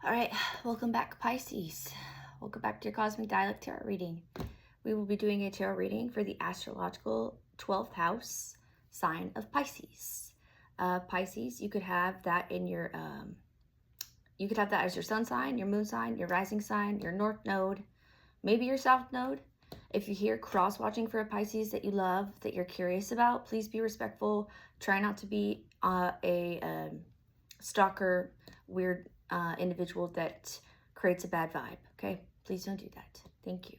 All right, welcome back, Pisces. Welcome back to your Cosmic Dialect Tarot reading. We will be doing a tarot reading for the astrological 12th house sign of Pisces. Pisces, you could have that in your, you could have that as your sun sign, your moon sign, your rising sign, your north node, maybe your south node. If you hear cross-watching for a Pisces that you love, that you're curious about, please be respectful. Try not to be a stalker, weird individual that creates a bad vibe, okay? Please don't do that. Thank you.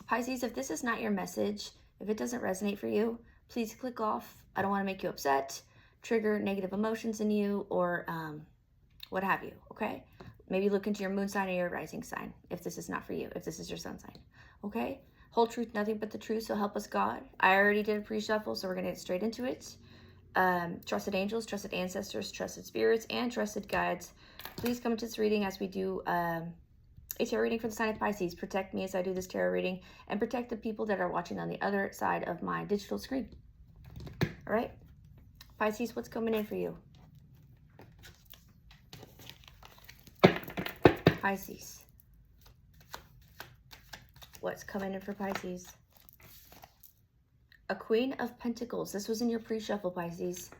Pisces, if this is not your message, if it doesn't resonate for you, please click off. I don't want to make you upset, trigger negative emotions in you, or what have you, okay? Maybe look into your moon sign or your rising sign if this is not for you, if this is your sun sign, okay? Whole truth, nothing but the truth, so help us God. I already did a pre-shuffle, so we're going to get straight into it. Trusted angels, trusted ancestors, trusted spirits, and trusted guides, please come to this reading as we do a tarot reading for the sign of Pisces. Protect me as I do this tarot reading, and protect the people that are watching on the other side of my digital screen. All right, Pisces, what's coming in for you? Pisces, what's coming in for Pisces? A Queen of Pentacles. This was in your pre-shuffle, Pisces.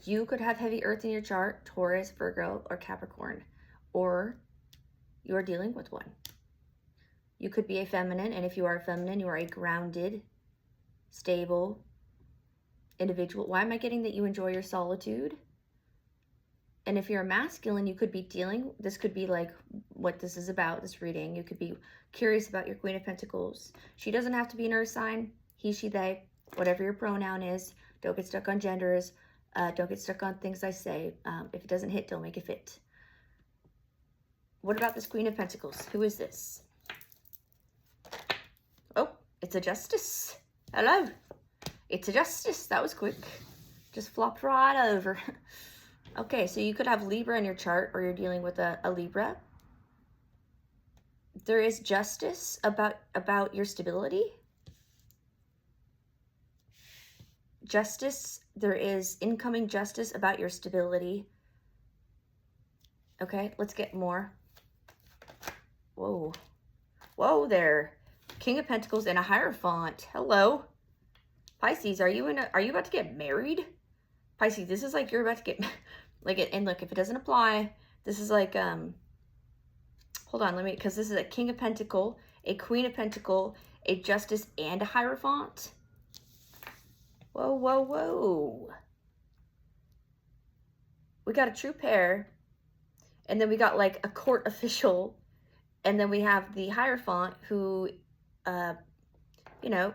You could have heavy earth in your chart, Taurus, Virgo, or Capricorn, or you're dealing with one. You could be a feminine, and if you are a feminine, you are a grounded, stable individual. Why am I getting that you enjoy your solitude? And if you're a masculine, you could be dealing, this could be like what this is about, this reading. You could be curious about your Queen of Pentacles. She doesn't have to be an earth sign. He, she, they, whatever your pronoun is. Don't get stuck on genders. Don't get stuck on things I say. If it doesn't hit, don't make it fit. What about this Queen of Pentacles? Who is this? Oh, it's a Justice. Hello. It's a Justice. That was quick. Just flopped right over. Okay, so you could have Libra in your chart, or you're dealing with a Libra. There is justice about your stability. Justice, there is incoming justice about your stability. Okay, let's get more. Whoa. Whoa there. King of Pentacles and a Hierophant. Hello. Pisces, are you about to get married? Pisces, this is like you're about to get and look, if it doesn't apply, this is like hold on, because this is a King of Pentacle, a Queen of Pentacle, a Justice, and a Hierophant. Whoa, whoa, whoa. We got a true pair, and then we got like a court official, and then we have the Hierophant who, you know,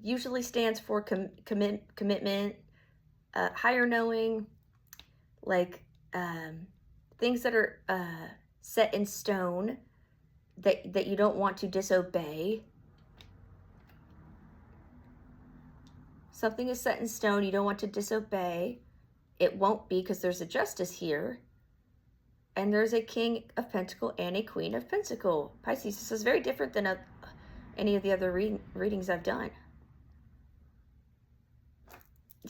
usually stands for commitment, higher knowing, like things that are set in stone that you don't want to disobey. Something is set in stone, you don't want to disobey. It won't be, because there's a Justice here. And there's a King of Pentacle and a Queen of Pentacle. Pisces, this is very different than any of the other readings I've done.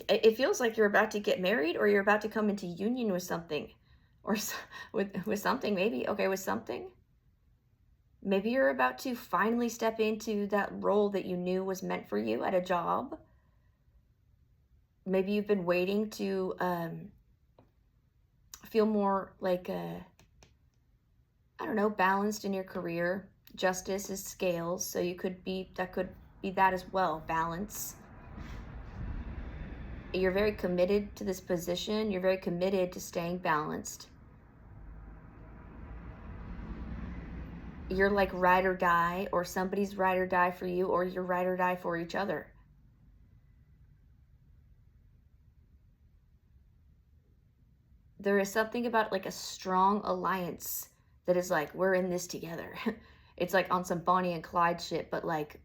It feels like you're about to get married, or you're about to come into union with something. Or with something, maybe. Okay, with something. Maybe you're about to finally step into that role that you knew was meant for you at a job. Maybe you've been waiting to feel more like, I don't know, balanced in your career. Justice is scales, so that could be that as well, balance. You're very committed to this position. You're very committed to staying balanced. You're like ride or die, or somebody's ride or die for you, or you're ride or die for each other. There is something about like a strong alliance that is like, we're in this together. It's like on some Bonnie and Clyde shit, but like,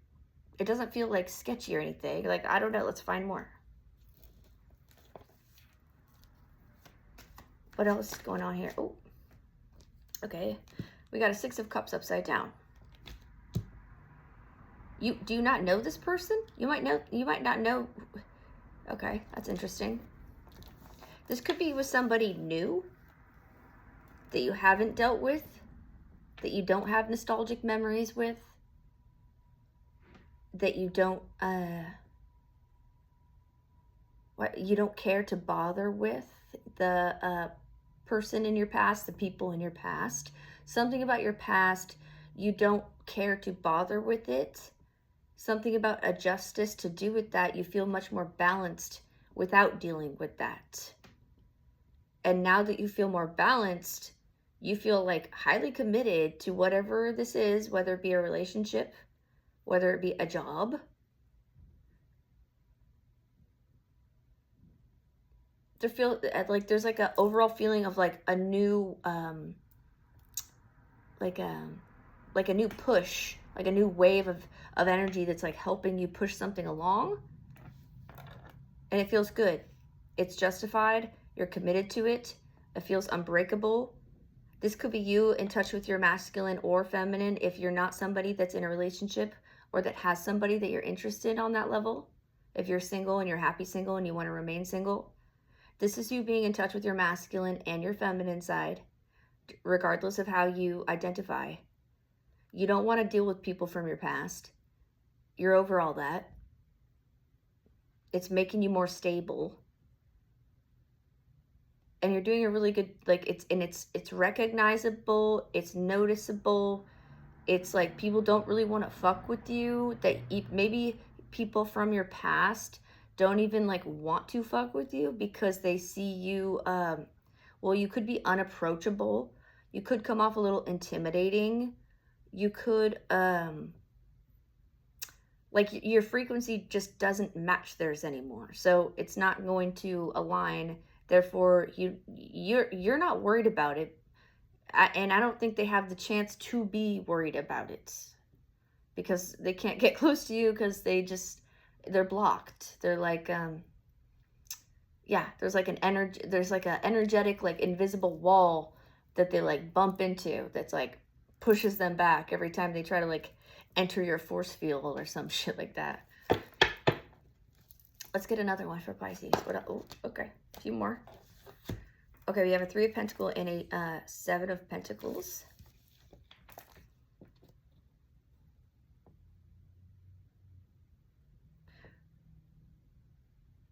it doesn't feel like sketchy or anything. Like, I don't know, let's find more. What else is going on here? Oh, okay. We got a Six of Cups upside down. Do you not know this person? You might not know. Okay, that's interesting. This could be with somebody new. that you haven't dealt with, that you don't have nostalgic memories with, that you don't you don't care to bother with, the person in your past, the people in your past. Something about your past, you don't care to bother with it. Something about a justice to do with that, you feel much more balanced without dealing with that. And now that you feel more balanced, you feel like highly committed to whatever this is, whether it be a relationship, whether it be a job. To feel like there's like an overall feeling of like a new like a new push, like a new wave of energy that's like helping you push something along. And it feels good. It's justified. You're committed to it. It feels unbreakable. This could be you in touch with your masculine or feminine if you're not somebody that's in a relationship or that has somebody that you're interested on that level. If you're single and you're happy single and you want to remain single. This is you being in touch with your masculine and your feminine side, regardless of how you identify. You don't want to deal with people from your past. You're over all that. It's making you more stable. And you're doing a really good, like, it's recognizable, it's noticeable. It's like people don't really want to fuck with you. That maybe people from your past don't even like want to fuck with you because they see you, well, you could be unapproachable. You could come off a little intimidating. You could, like your frequency just doesn't match theirs anymore. So it's not going to align. Therefore, you're not worried about it. And I don't think they have the chance to be worried about it because they can't get close to you because they're blocked. They're like, yeah, there's like an energetic, like invisible wall that they like bump into that's like pushes them back every time they try to like enter your force field or some shit like that. Let's get another one for Pisces. Oh, okay, a few more. Okay, we have a 3 of Pentacles and a 7 of Pentacles.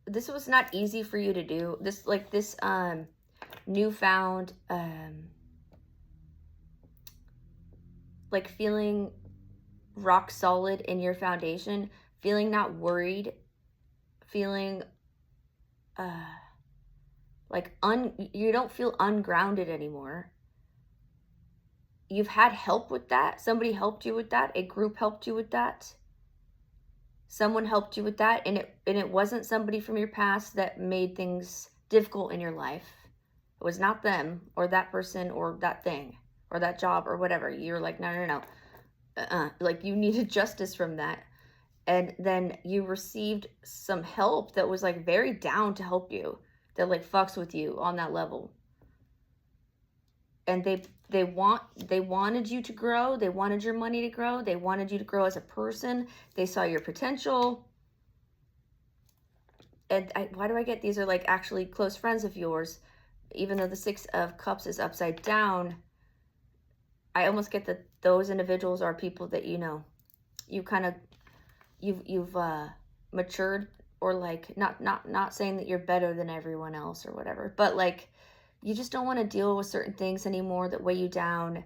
This was not easy for you to do. This newfound like feeling rock solid in your foundation, feeling not worried, feeling like you don't feel ungrounded anymore. You've had help with that. Somebody helped you with that. A group helped you with that. Someone helped you with that, and it wasn't somebody from your past that made things difficult in your life. It was not them or that person or that thing or that job or whatever. You're like, no. Like you needed justice from that. And then you received some help that was like very down to help you, that like fucks with you on that level. And they wanted you to grow. They wanted your money to grow. They wanted you to grow as a person. They saw your potential. And why do I get these are like actually close friends of yours, even though the 6 of Cups is upside down? I almost get that those individuals are people that you kind of you've matured, or like not saying that you're better than everyone else or whatever, but like you just don't want to deal with certain things anymore that weigh you down.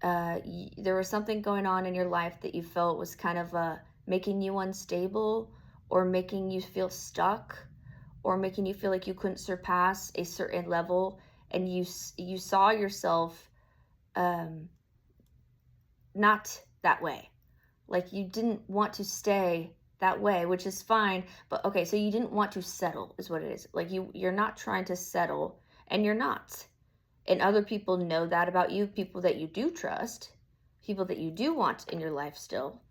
There was something going on in your life that you felt was kind of making you unstable, or making you feel stuck, or making you feel like you couldn't surpass a certain level, and you saw yourself not that way. Like you didn't want to stay that way, which is fine. But okay, so you didn't want to settle is what it is. Like you're not trying to settle, and you're not. And other people know that about you, people that you do trust, people that you do want in your life still.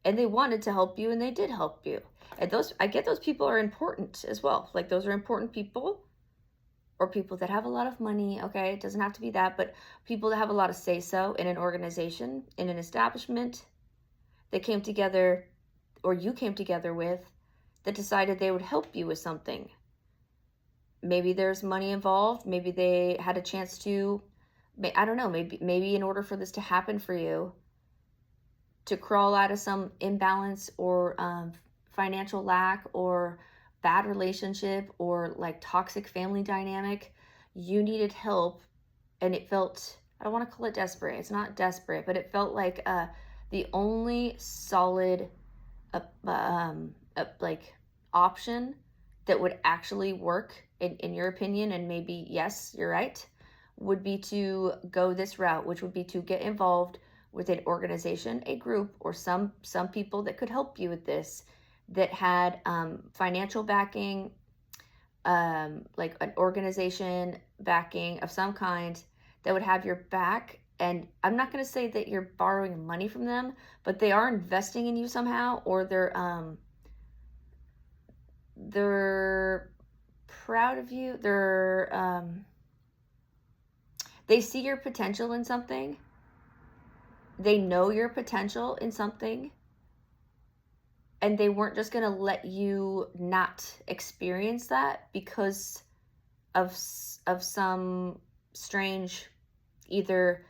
And they wanted to help you, and they did help you. And I get those people are important as well. Like those are important people, or people that have a lot of money. Okay, it doesn't have to be that, but people that have a lot of say-so in an organization, in an establishment. They came together, or you came together with, that decided they would help you with something. Maybe there's money involved. Maybe they had a chance to I don't know, maybe in order for this to happen for you, to crawl out of some imbalance or financial lack or bad relationship or like toxic family dynamic, you needed help. And it felt, I don't want to call it desperate, it's not desperate, but it felt like the only solid like option that would actually work in your opinion, and maybe yes, you're right, would be to go this route, which would be to get involved with an organization, a group, or some people that could help you with this, that had financial backing, like an organization backing of some kind that would have your back. And I'm not going to say that you're borrowing money from them, but they are investing in you somehow, or they're proud of you. They see your potential in something. They know your potential in something, and they weren't just going to let you not experience that because of some strange either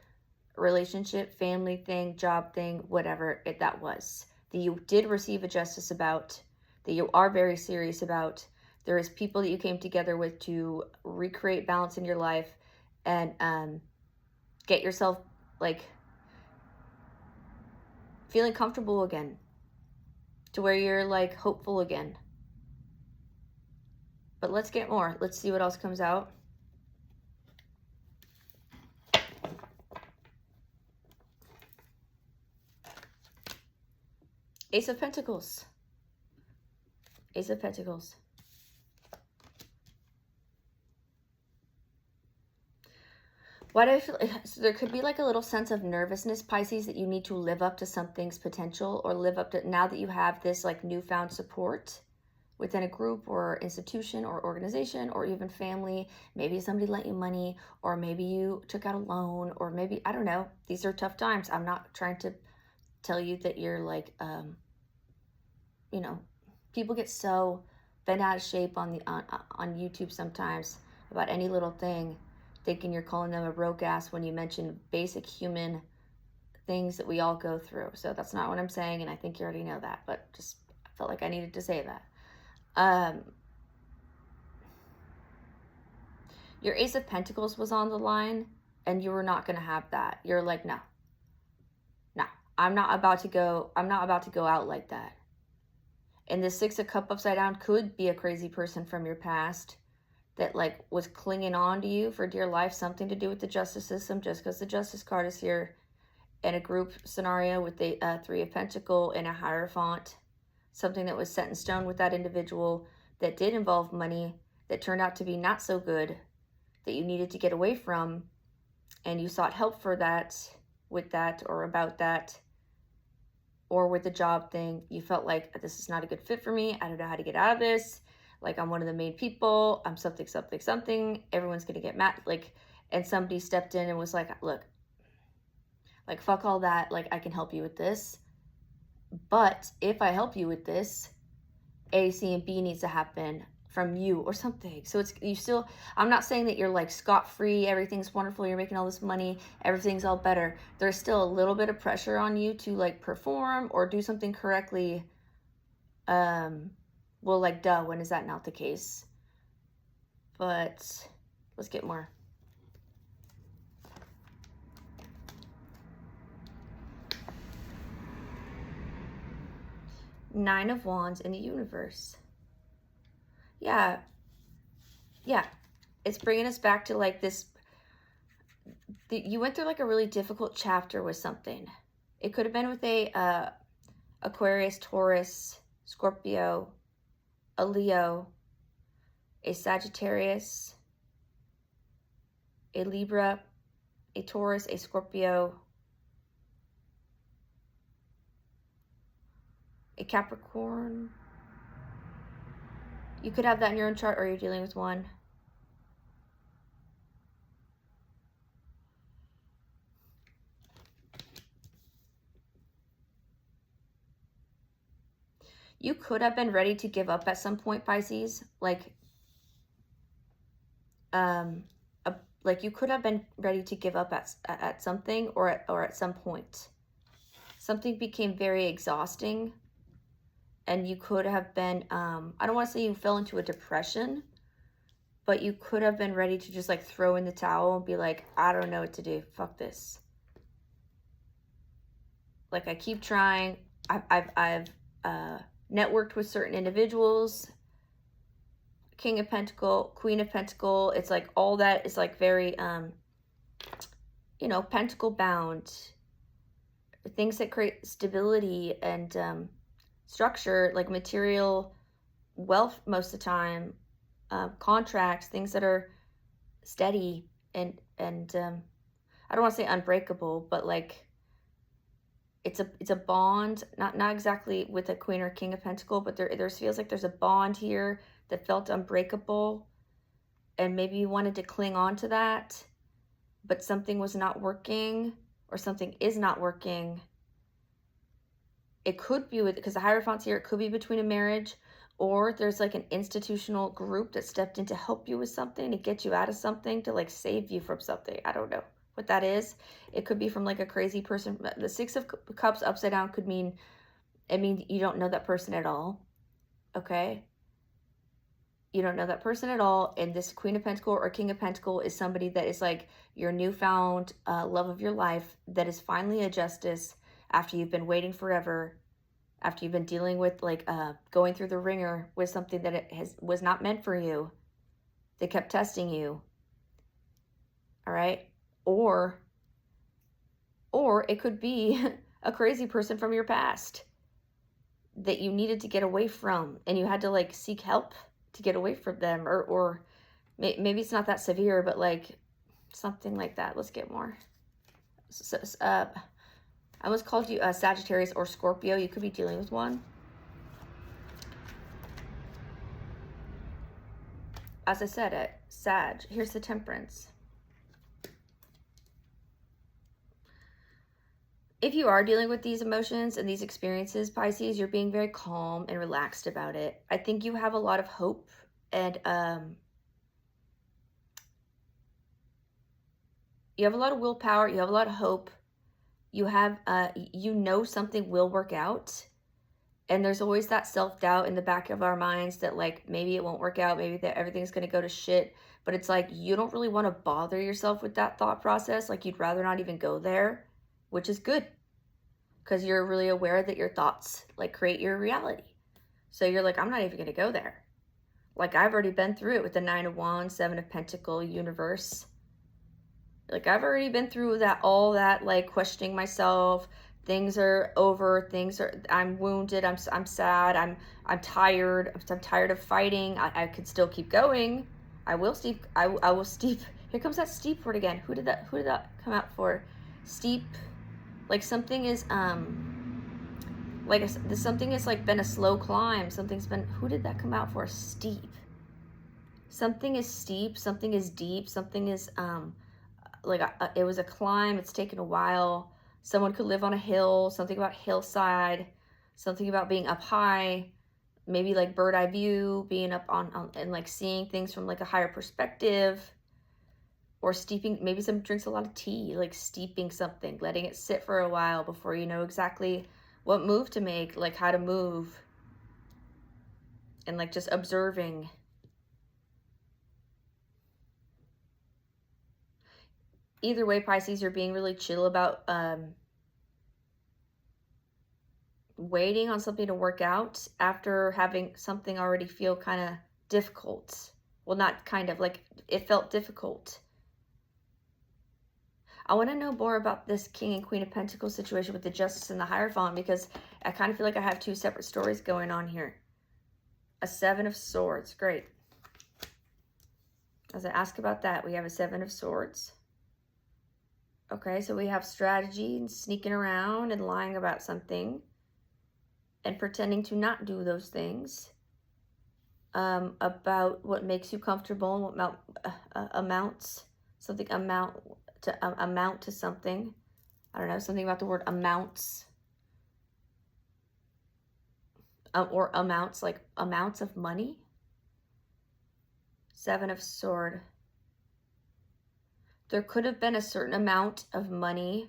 relationship, family thing, job thing, whatever that was, that you did receive a justice about, that you are very serious about. There is people that you came together with to recreate balance in your life and get yourself like feeling comfortable again, to where you're like hopeful again. But let's get more. Let's see what else comes out. Ace of Pentacles. Ace of Pentacles. What I feel, so there could be like a little sense of nervousness, Pisces, that you need to live up to something's potential, or live up to, now that you have this like newfound support within a group or institution or organization or even family. Maybe somebody lent you money, or maybe you took out a loan, or maybe, I don't know. These are tough times. I'm not trying to tell you that you're like, you know, people get so bent out of shape on YouTube sometimes about any little thing, thinking you're calling them a broke ass when you mention basic human things that we all go through. So that's not what I'm saying, and I think you already know that, but just I felt like I needed to say that. Your Ace of Pentacles was on the line, and you were not going to have that. You're like, no, I'm not about to go out like that. And the Six of Cups upside down could be a crazy person from your past that like was clinging on to you for dear life, something to do with the justice system, just because the Justice card is here, in a group scenario with the Three of Pentacles and a Hierophant, something that was set in stone with that individual that did involve money that turned out to be not so good, that you needed to get away from, and you sought help for that, with that, or about that, or with the job thing. You felt like, this is not a good fit for me. I don't know how to get out of this. Like, I'm one of the main people. I'm something, something, something. Everyone's going to get mad. Like, and somebody stepped in and was like, look, like, fuck all that. Like, I can help you with this. But if I help you with this, A, C, and B needs to happen from you or something. So it's, you still, I'm not saying that you're like scot-free, everything's wonderful, you're making all this money, everything's all better. There's still a little bit of pressure on you to like perform or do something correctly. Well, like, duh, when is that not the case? But let's get more. Nine of Wands in the universe. Yeah. It's bringing us back to like this. You went through like a really difficult chapter with something. It could have been with a Aquarius, Taurus, Scorpio, a Leo, a Sagittarius, a Libra, a Taurus, a Scorpio, a Capricorn. You could have that in your own chart, or you're dealing with one. You could have been ready to give up at some point, Pisces. Like, like you could have been ready to give up at something or at some point. Something became very exhausting, and you could have been, I don't want to say you fell into a depression, but you could have been ready to just like throw in the towel and be like, I don't know what to do. Fuck this. Like, I keep trying. I've networked with certain individuals. King of Pentacle, Queen of Pentacle. It's like all that is like very, you know, pentacle bound. Things that create stability and structure, like material wealth most of the time, contracts, things that are steady and I don't want to say unbreakable, but like it's a bond, not exactly with a Queen or King of Pentacle, but there feels like there's a bond here that felt unbreakable, and maybe you wanted to cling on to that, but something was not working, or something is not working. It could be with, because the Hierophant's here, it could be between a marriage, or there's like an institutional group that stepped in to help you with something, to get you out of something, to like save you from something. I don't know what that is. It could be from like a crazy person. The Six of Cups upside down could mean, it means you don't know that person at all. Okay? You don't know that person at all, and this Queen of Pentacle or King of Pentacle is somebody that is like your newfound love of your life, that is finally a justice after you've been waiting forever, after you've been dealing with like going through the ringer with something that was not meant for you. They kept testing you. All right? Or it could be a crazy person from your past that you needed to get away from, and you had to like seek help to get away from them, or maybe it's not that severe, but like something like that. Let's get more. So, I almost called you Sagittarius or Scorpio. You could be dealing with one. As I said, Sag. Here's the Temperance. If you are dealing with these emotions and these experiences, Pisces, you're being very calm and relaxed about it. I think you have a lot of hope, and you have a lot of willpower. You have a lot of hope. You have, you know something will work out. And there's always that self-doubt in the back of our minds that like, maybe it won't work out. Maybe that everything's going to go to shit. But it's like, you don't really want to bother yourself with that thought process. Like, you'd rather not even go there, which is good, because you're really aware that your thoughts like create your reality. So you're like, I'm not even going to go there. Like, I've already been through it with the Nine of Wands, Seven of Pentacles, universe. Like, I've already been through that, all that, like questioning myself. Things are over. I'm wounded. I'm sad. I'm tired. I'm tired of fighting. I could still keep going. I will steep. I will steep. Here comes that steep word again. Who did that come out for? Steep. Like, something is like something has like been a slow climb. Something's been, who did that come out for? Steep. Something is steep. Something is deep. Something is like it was a climb. It's taken a while. Someone could live on a hill. Something about hillside. Something about being up high. Maybe like bird eye view, being up on and like seeing things from like a higher perspective. Or steeping, maybe someone drinks a lot of tea, like steeping something, letting it sit for a while before you know exactly what move to make, like how to move. And like just observing. Either way, Pisces, you're being really chill about waiting on something to work out after having something already feel kind of difficult. Well, not kind of, like it felt difficult. I want to know more about this King and Queen of Pentacles situation with the Justice and the Hierophant, because I kind of feel like I have two separate stories going on here. A Seven of Swords. Great. As I ask about that, we have a Seven of Swords. Okay, so we have strategy and sneaking around and lying about something and pretending to not do those things, about what makes you comfortable and what amounts to something. I don't know, something about the word amounts, or amounts, like amounts of money. Seven of Sword. There could have been a certain amount of money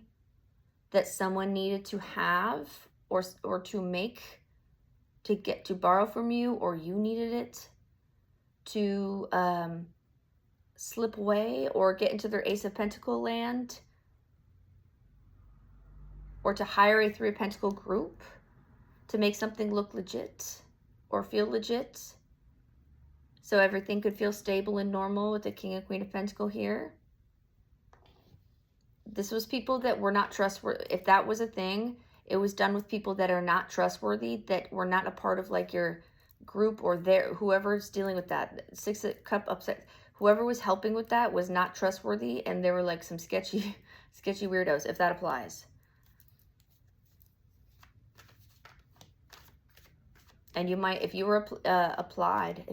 that someone needed to have or to make, to borrow from you, or you needed it to slip away or get into their Ace of Pentacle land, or to hire a Three of Pentacle group to make something look legit or feel legit, so everything could feel stable and normal with the King and Queen of Pentacle here. This was people that were not trustworthy. If that was a thing, it was done with people that are not trustworthy, that were not a part of like your group or whoever's dealing with that. Six of Cups upside, whoever was helping with that was not trustworthy, and they were like some sketchy weirdos, if that applies. And you might, if you were applied,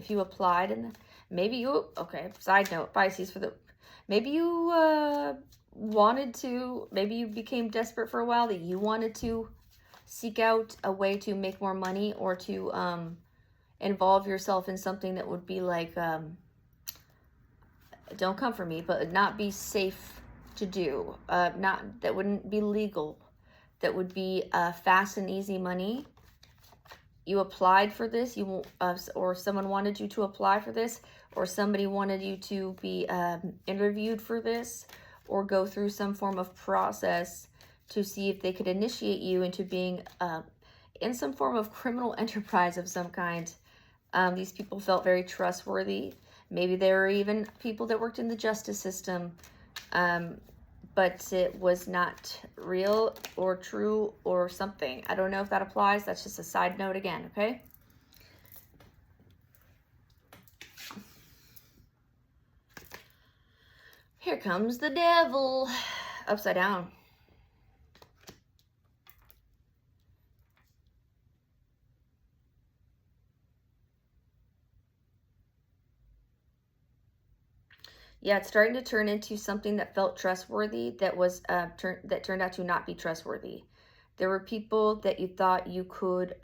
and maybe you, okay, side note, Pisces, maybe you wanted to, maybe you became desperate for a while, that you wanted to seek out a way to make more money, or to involve yourself in something that would be like, don't come for me, but not be safe to do, that wouldn't be legal, that would be fast and easy money. You applied for this, or someone wanted you to apply for this, or somebody wanted you to be interviewed for this, or go through some form of process to see if they could initiate you into being in some form of criminal enterprise of some kind. These people felt very trustworthy. Maybe there were even people that worked in the justice system, but it was not real or true or something. I don't know if that applies. That's just a side note again, okay? Here comes the devil, upside down. Yeah, it's starting to turn into something that felt trustworthy, that was that turned out to not be trustworthy. There were people that you thought you could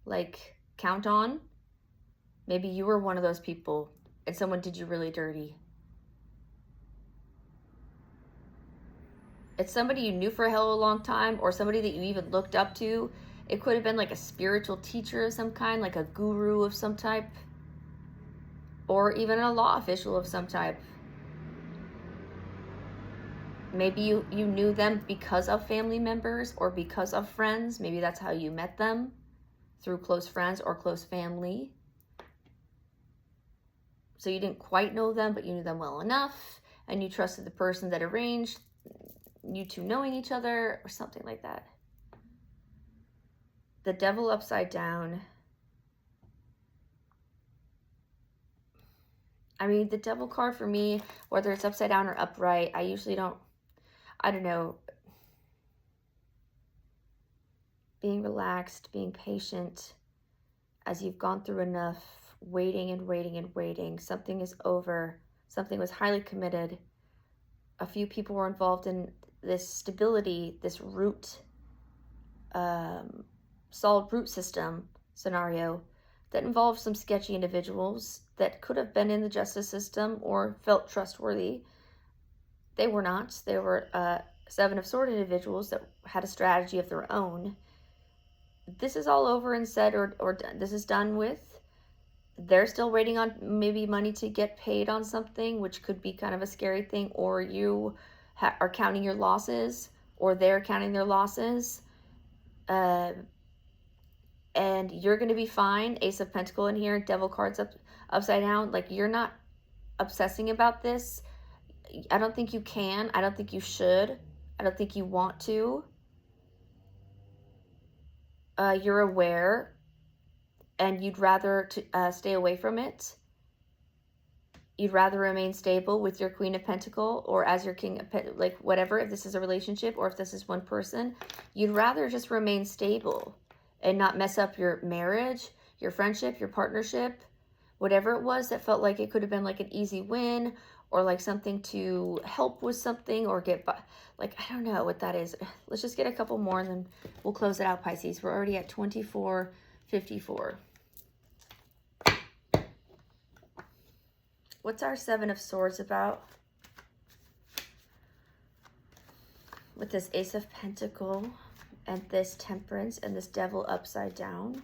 like count on. Maybe you were one of those people and someone did you really dirty. It's somebody you knew for a hell of a long time, or somebody that you even looked up to. It could have been like a spiritual teacher of some kind, like a guru of some type, or even a law official of some type. Maybe you knew them because of family members or because of friends. Maybe that's how you met them, through close friends or close family. So you didn't quite know them, but you knew them well enough, and you trusted the person that arranged you two knowing each other, or something like that. The devil upside down. I mean, the devil card for me, whether it's upside down or upright, I usually don't, I don't know. Being relaxed, being patient, as you've gone through enough, waiting and waiting and waiting. Something is over. Something was highly committed. A few people were involved in this stability, this root, solid root system scenario that involved some sketchy individuals that could have been in the justice system or felt trustworthy. They were not. They were Seven of Swords individuals that had a strategy of their own. This is all over and said, or done. This is done with. They're still waiting on maybe money to get paid on something, which could be kind of a scary thing, or you are counting your losses, or they're counting their losses. And you're going to be fine. Ace of Pentacle in here, devil cards upside down. Like, you're not obsessing about this. I don't think you can. I don't think you should. I don't think you want to. You're aware, and you'd rather stay away from it. You'd rather remain stable with your Queen of Pentacle, or as your King of Pentacle, like whatever, if this is a relationship or if this is one person, you'd rather just remain stable and not mess up your marriage, your friendship, your partnership, whatever it was that felt like it could have been like an easy win, or like something to help with something, or get by. Like, I don't know what that is. Let's just get a couple more and then we'll close it out, Pisces. We're already at 24:54. What's our Seven of Swords about? With this Ace of Pentacles and this Temperance and this Devil upside down.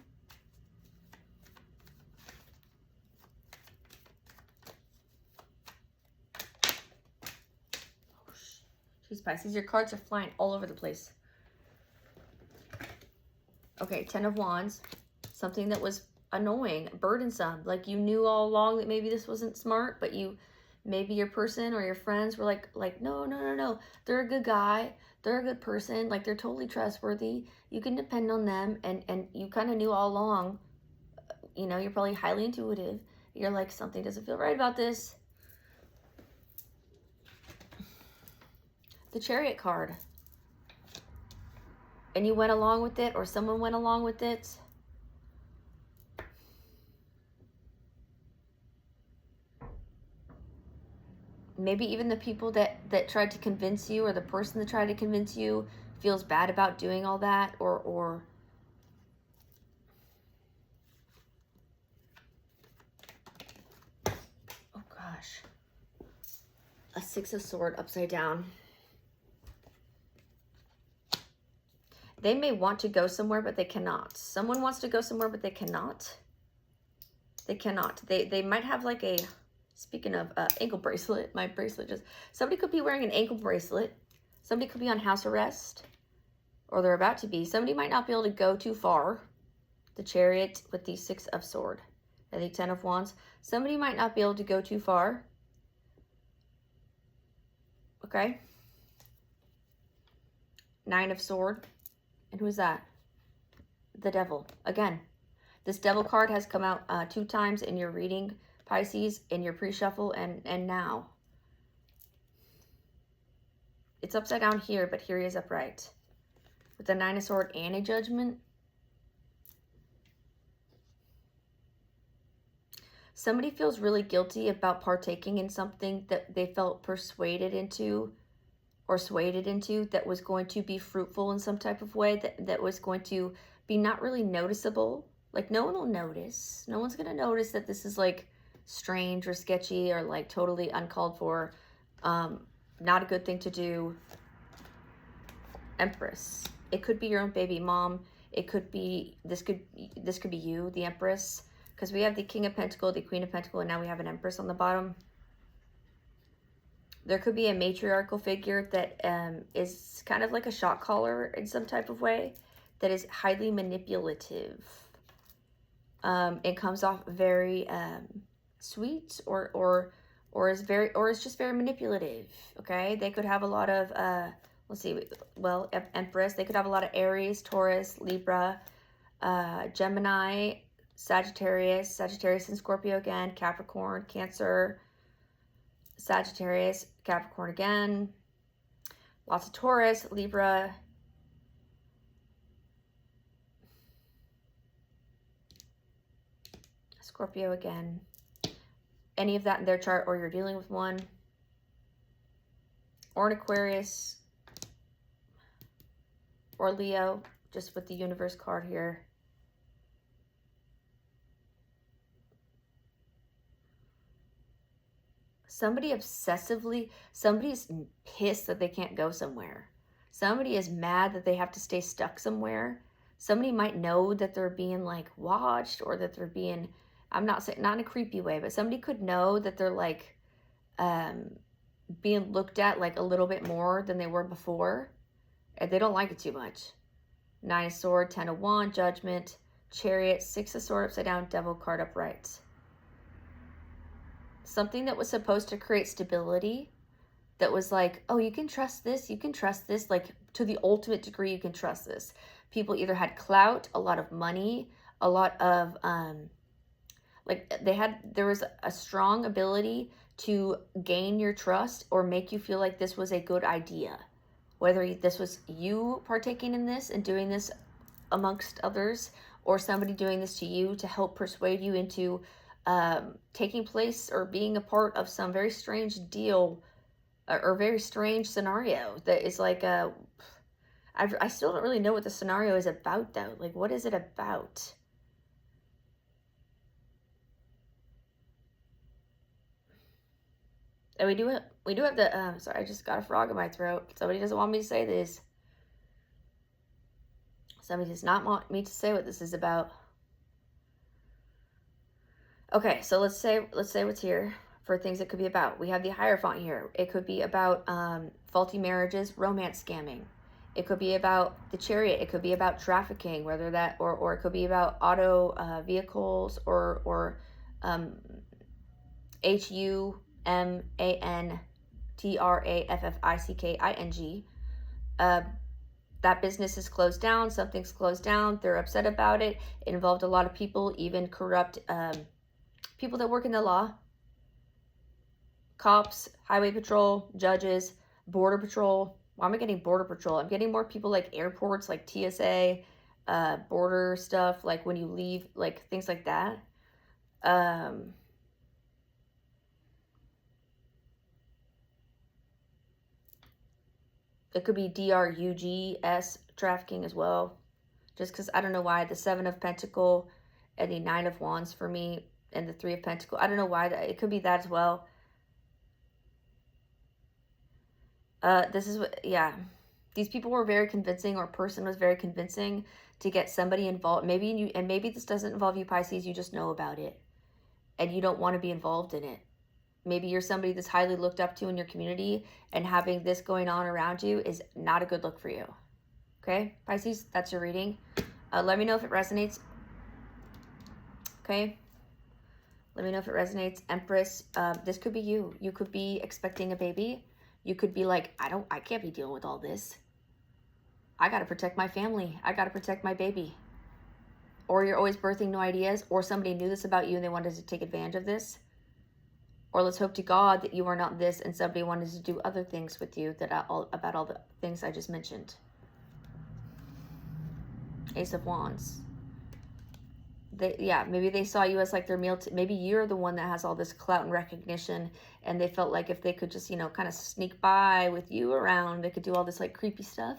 Jeez, Pisces, your cards are flying all over the place. Okay, Ten of Wands. Something that was annoying, burdensome. Like you knew all along that maybe this wasn't smart, but maybe your person or your friends were like, no. They're a good guy. They're a good person. Like they're totally trustworthy. You can depend on them. And you kind of knew all along, you know, you're probably highly intuitive. You're like, something doesn't feel right about this. The Chariot card. And you went along with it, or someone went along with it. Maybe even the people that tried to convince you, or the person that tried to convince you, feels bad about doing all that, or oh gosh, a Six of Swords upside down. They may want to go somewhere, but they cannot. Someone wants to go somewhere, but they cannot. They cannot. They might have like a, speaking of ankle bracelet, my bracelet just, somebody could be wearing an ankle bracelet. Somebody could be on house arrest, or they're about to be. Somebody might not be able to go too far. The Chariot with the Six of Swords and the Ten of Wands. Somebody might not be able to go too far. Okay. Nine of Swords. And who is that? The Devil. Again, this Devil card has come out 2 times in your reading, Pisces, in your pre-shuffle, and now. It's upside down here, but here he is upright. With the Nine of Swords and a Judgment. Somebody feels really guilty about partaking in something that they felt persuaded into or swayed into that was going to be fruitful in some type of way, that was going to be not really noticeable. Like no one will notice. No one's going to notice that this is like strange or sketchy or like totally uncalled for. Not a good thing to do. Empress. It could be your own baby mom. It could be, this could be you, the Empress. Because we have the King of Pentacles, the Queen of Pentacles, and now we have an Empress on the bottom. There could be a matriarchal figure that is kind of like a shot caller in some type of way, that is highly manipulative. It comes off very sweet, or is just very manipulative. Okay, they could have a lot of let's see, well, Empress. They could have a lot of Aries, Taurus, Libra, Gemini, Sagittarius and Scorpio again, Capricorn, Cancer, Sagittarius, Capricorn again, lots of Taurus, Libra, Scorpio again. Any of that in their chart, or you're dealing with one, or an Aquarius, or Leo, just with the Universe card here. Somebody's pissed that they can't go somewhere. Somebody is mad that they have to stay stuck somewhere. Somebody might know that they're being like watched, or that they're being, I'm not saying, not in a creepy way, but somebody could know that they're like being looked at like a little bit more than they were before, and they don't like it too much. Nine of Swords, Ten of Wands, Judgment, Chariot, Six of Swords upside down, Devil card upright. Something that was supposed to create stability, that was like, oh, you can trust this, like to the ultimate degree you can trust this. People either had clout, a lot of money, a lot of, there was a strong ability to gain your trust or make you feel like this was a good idea. Whether this was you partaking in this and doing this amongst others, or somebody doing this to you to help persuade you into taking place or being a part of some very strange deal or very strange scenario that is like I still don't really know what the scenario is about though. Like, what is it about? And we do have the, sorry, I just got a frog in my throat. Somebody doesn't want me to say this. Somebody does not want me to say what this is about. Okay, so let's say what's here for things it could be about. We have the Hierophant here. It could be about faulty marriages, romance scamming. It could be about the Chariot. It could be about trafficking, whether that, or it could be about auto vehicles, or 𝐢𝐿𝐴NTRAFFICKING. That business is closed down. Something's closed down. They're upset about it. It involved a lot of people, even corrupt people that work in the law. Cops, highway patrol, judges, border patrol. Why am I getting border patrol? I'm getting more people like airports, like TSA, border stuff, like when you leave, like things like that. It could be DRUGS trafficking as well. Just because I don't know why the 7 of Pentacles and the 9 of Wands for me, and the 3 of Pentacles. I don't know why that. It could be that as well. This is what, yeah. These people were very convincing, or a person was very convincing to get somebody involved. Maybe maybe this doesn't involve you, Pisces. You just know about it, and you don't want to be involved in it. Maybe you're somebody that's highly looked up to in your community, and having this going on around you is not a good look for you. Okay, Pisces, that's your reading. Let me know if it resonates. Okay, let me know if it resonates. Empress, this could be you. You could be expecting a baby. You could be like, I can't be dealing with all this. I got to protect my family. I got to protect my baby. Or you're always birthing new ideas, or somebody knew this about you and they wanted to take advantage of this. Or let's hope to God that you are not this and somebody wanted to do other things with you about all the things I just mentioned. Ace of Wands. Maybe they saw you as like their meal. Maybe you're the one that has all this clout and recognition, and they felt like if they could just, kind of sneak by with you around, they could do all this like creepy stuff.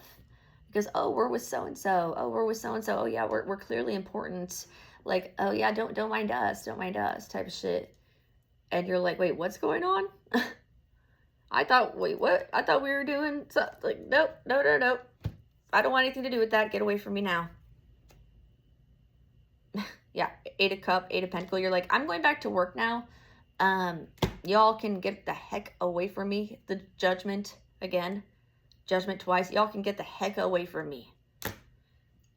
Because, oh, we're with so-and-so. Oh, we're with so-and-so. Oh, yeah, we're clearly important. Like, oh, yeah, don't mind us. Don't mind us type of shit. And you're like, wait, what's going on? Wait, what? I thought we were doing something. Like, nope. I don't want anything to do with that. Get away from me now. Yeah, 8 of Cups, 8 of Pentacles. You're like, I'm going back to work now. Y'all can get the heck away from me. The Judgment again. Judgment twice. Y'all can get the heck away from me.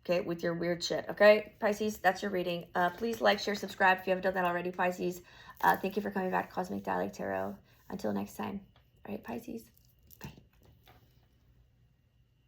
Okay, with your weird shit. Okay, Pisces, that's your reading. Please like, share, subscribe if you haven't done that already, Pisces. Thank you for coming back to Cosmic Dialect Tarot. Until next time. All right, Pisces.